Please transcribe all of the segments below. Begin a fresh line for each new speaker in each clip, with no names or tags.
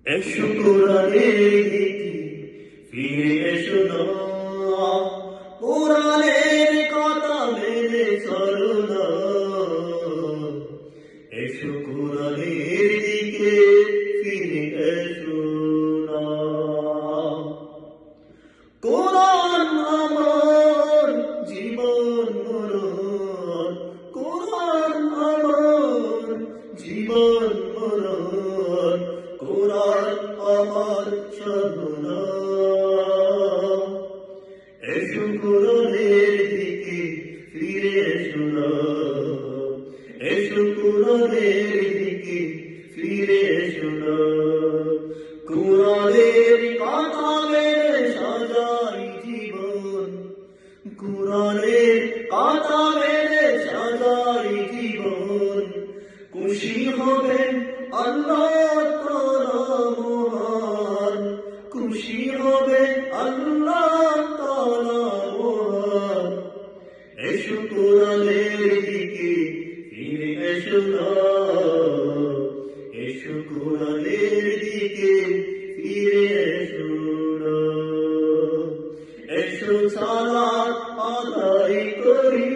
এসো কোরআনের দিকে ফিরে এসো না, কোরআনের কথা মেনে চলো না। এসো কোরআনের দিকে ফিরে এসো না। কোরআন আমার জীবন মরণ, কোরআন আমার জীবন মরণ, কোরআন আমার সাধনা। এসো কোরআনের দিকে ফিরে এসো না, এসো কোরআনের দিকে ফিরে এসো না। কোরআনের কথা মেনে সাজাই জীবন, কোরআনের কথা মেনে সাজাই জীবন। খুশি হবেন আল্লাহ তাআলা মহান, খুশি হবেন আল্লাহ তাআলা মহান। এসো কোরআনের দিকে ফিরে এসো না, এসো কোরআনের দিকে ফিরে এসো না। এসো সালাত আদায় করি,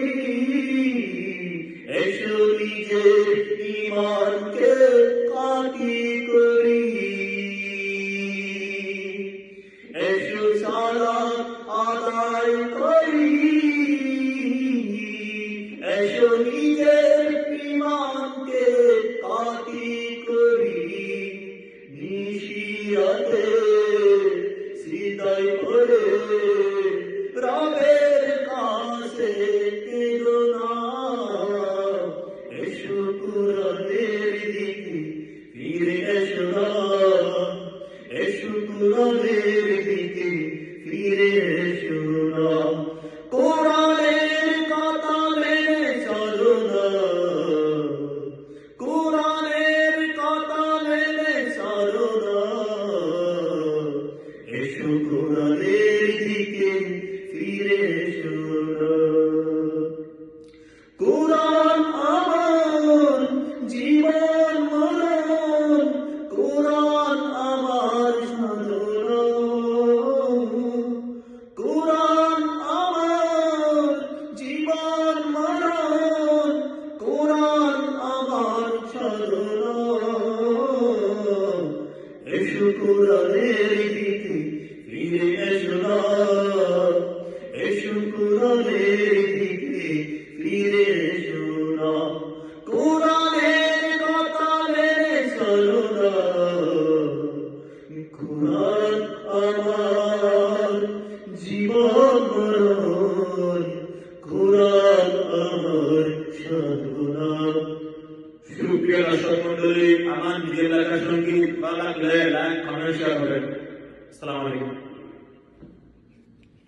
এসো নিজের ঈমানকে খাঁটি করি। এসো সালাত আদায় করি, এসো নিজের ঈমানকে খাঁটি করি। নিশিরাতে সিজদায় পড়ে রবের কাছে কেঁদো না। এসো কোরআনের দিকে ফিরে এসো না, এসো কোরআনের দিকে ফিরে এসো না। কোরআনের কথা মেনে চলো না, কোরআনের কথা মেনে চলো না। এসো কোরআনের দিকে ফিরে এসো না। কোরআন আমার জীবন মরণ, কোরআন আমার সাধনা। কোরআন আমার জীবন মরণ, কোরআন আমার সাধনা। এসো কোরআনের দিকে ফিরে এসো না, এসো কোরআনের দিকে ফিরে এসো না। কোরআনের কথা মেনে চলো না, কোরআন আমার জীবন মরণ, কোরআন আমার সাধনা। সুপ্রিয় দর্শক মন্ডলী, আমার নিজের লেখা সঙ্গীত বা লাগলে লাইক কমেন্ট শেয়ার করেন। আসসালামু আলাইকুম।